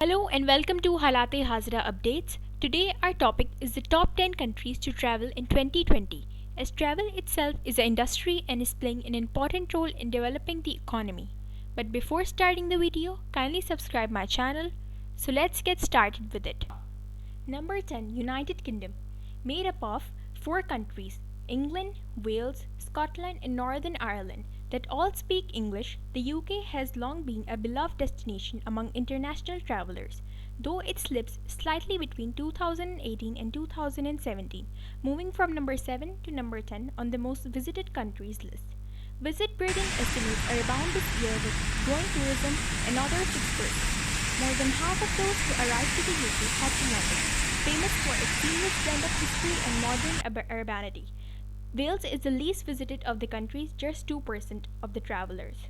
Hello and welcome to Halaat Hazra updates. Today our topic is the top 10 countries to travel in 2020. As travel itself is an industry and is playing an important role in developing the economy. But before starting the video, kindly subscribe my channel. So let's get started with it. Number 10, United Kingdom, made up of 4 countries: England, Wales, Scotland, and Northern Ireland, that all speak English. The UK has long been a beloved destination among international travelers, though it slips slightly between 2018 and 2017, moving from number 7 to number 10 on the most visited countries list. Visit Britain estimates are rebound this year with growing tourism another 6%. More than half of those who arrived to the UK had to London, famous for its seamless blend of history and modern urbanity. Wales is the least visited of the countries, just 2% of the travelers.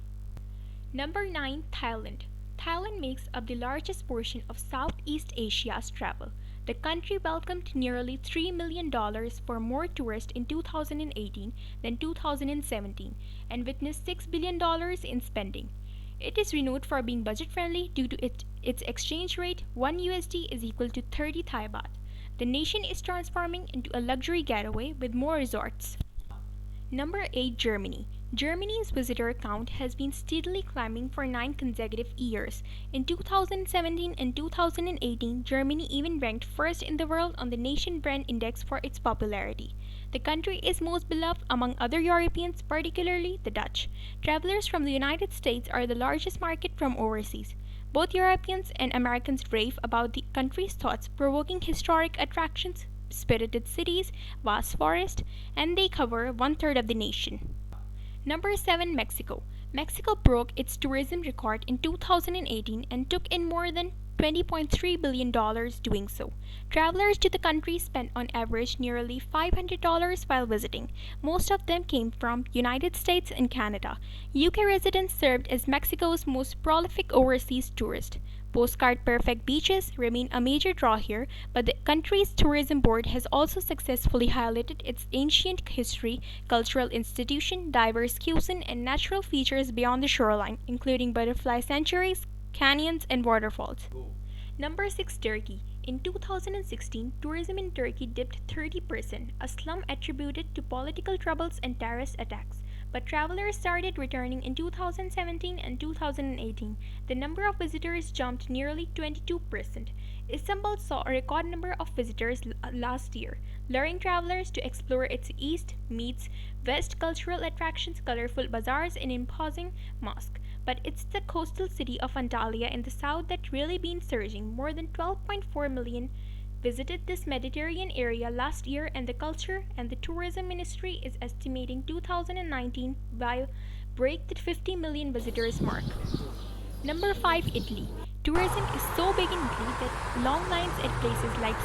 Number 9, Thailand. Thailand makes up the largest portion of Southeast Asia's travel. The country welcomed nearly $3 million for more tourists in 2018 than 2017 and witnessed $6 billion in spending. It is renowned for being budget-friendly due to its exchange rate. 1 USD is equal to 30 Thai baht. The nation is transforming into a luxury getaway with more resorts. Number 8, Germany. Germany's visitor count has been steadily climbing for 9 consecutive years. In 2017 and 2018, Germany even ranked first in the world on the Nation Brand Index for its popularity. The country is most beloved among other Europeans, particularly the Dutch. Travelers from the United States are the largest market from overseas. Both Europeans and Americans rave about the country's thoughts-provoking historic attractions, spirited cities, vast forests, and they cover one-third of the nation. Number 7, Mexico. Mexico broke its tourism record in 2018 and took in more than $20.3 billion doing so. Travelers to the country spent on average nearly $500 while visiting. Most of them came from United States and Canada. UK residents served as Mexico's most prolific overseas tourist. Postcard-perfect beaches remain a major draw here, but the country's tourism board has also successfully highlighted its ancient history, cultural institution, diverse cuisine, and natural features beyond the shoreline, including butterfly sanctuaries, canyons, and waterfalls. Number 6, Turkey. In 2016, tourism in Turkey dipped 30%, a slump attributed to political troubles and terrorist attacks. But travelers started returning in 2017 and 2018. The number of visitors jumped nearly 22%. Istanbul saw a record number of visitors last year, luring travelers to explore its east meets west cultural attractions, colorful bazaars, and imposing mosque. But it's the coastal city of Antalya in the south that really been surging. More than 12.4 million visited this Mediterranean area last year, and the Culture and the Tourism Ministry is estimating 2019 will break the 50 million visitors mark. Number 5, Italy. Tourism is so big in Italy that long lines at places like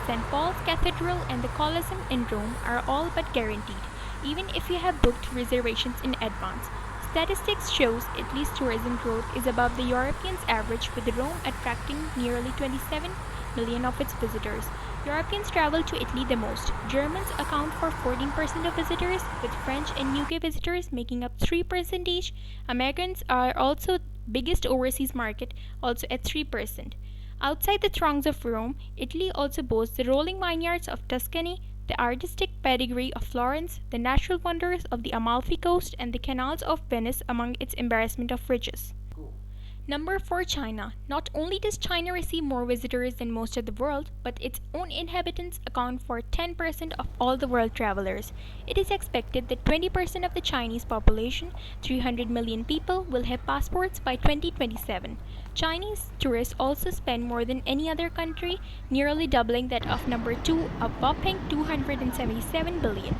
St. Paul's Cathedral and the Colosseum in Rome are all but guaranteed, even if you have booked reservations in advance. Statistics shows Italy's tourism growth is above the Europeans' average, with Rome attracting nearly 27 million of its visitors. Europeans travel to Italy the most. Germans account for 14% of visitors, with French and UK visitors making up 3% each. Americans are also biggest overseas market, also at 3%. Outside the throngs of Rome, Italy also boasts the rolling vineyards of Tuscany, the artistic pedigree of Florence, the natural wonders of the Amalfi Coast, and the canals of Venice among its embarrassment of riches. Number 4, China. Not only does China receive more visitors than most of the world, but its own inhabitants account for 10% of all the world travelers. It is expected that 20% of the Chinese population, 300 million people, will have passports by 2027. Chinese tourists also spend more than any other country, nearly doubling that of number 2, a whopping 277 billion.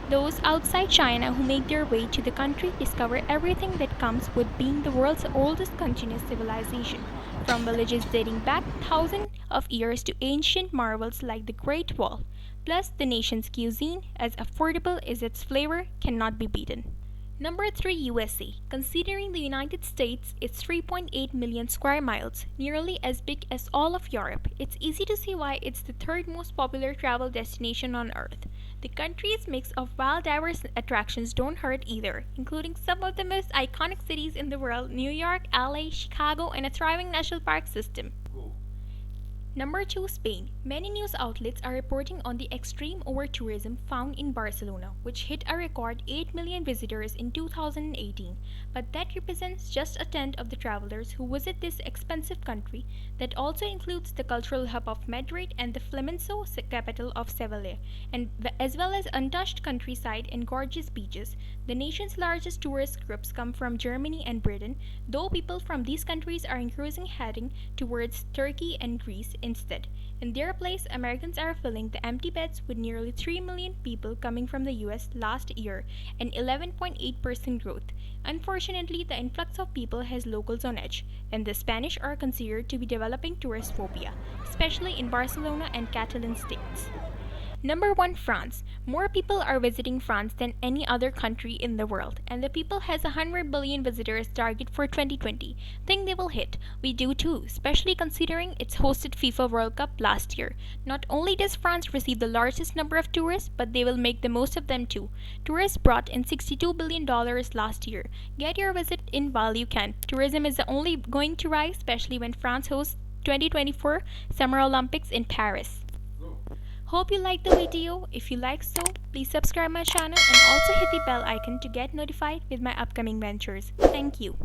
Those outside China who make their way to the country discover everything that comes with being the world's oldest continuous civilization, from villages dating back thousands of years to ancient marvels like the Great Wall. Plus, the nation's cuisine, as affordable as its flavor, cannot be beaten. Number 3, USA. Considering the United States is 3.8 million square miles, nearly as big as all of Europe, it's easy to see why it's the third most popular travel destination on Earth. The country's mix of wild, diverse attractions don't hurt either, including some of the most iconic cities in the world: New York, LA, Chicago, and a thriving national park system. Number 2, Spain. Many news outlets are reporting on the extreme over-tourism found in Barcelona, which hit a record 8 million visitors in 2018. But that represents just a tenth of the travelers who visit this expensive country that also includes the cultural hub of Madrid and the flamenco capital of Seville, and as well as untouched countryside and gorgeous beaches. The nation's largest tourist groups come from Germany and Britain, though people from these countries are increasingly heading towards Turkey and Greece instead. In their place, Americans are filling the empty beds with nearly 3 million people coming from the US last year, an 11.8% growth. Unfortunately, the influx of people has locals on edge, and the Spanish are considered to be developing tourist phobia, especially in Barcelona and Catalan states. Number 1, France. More people are visiting France than any other country in the world, and the people has a 100 billion visitors target for 2020. Think they will hit? We do too, especially considering it's hosted FIFA World Cup last year. Not only does France receive the largest number of tourists, but they will make the most of them too. Tourists brought in $62 billion last year. Get your visit in while you can. Tourism is only going to rise, especially when France hosts 2024 Summer Olympics in Paris. Hope you liked the video. If you like so, please subscribe my channel and also hit the bell icon to get notified with my upcoming ventures. Thank you.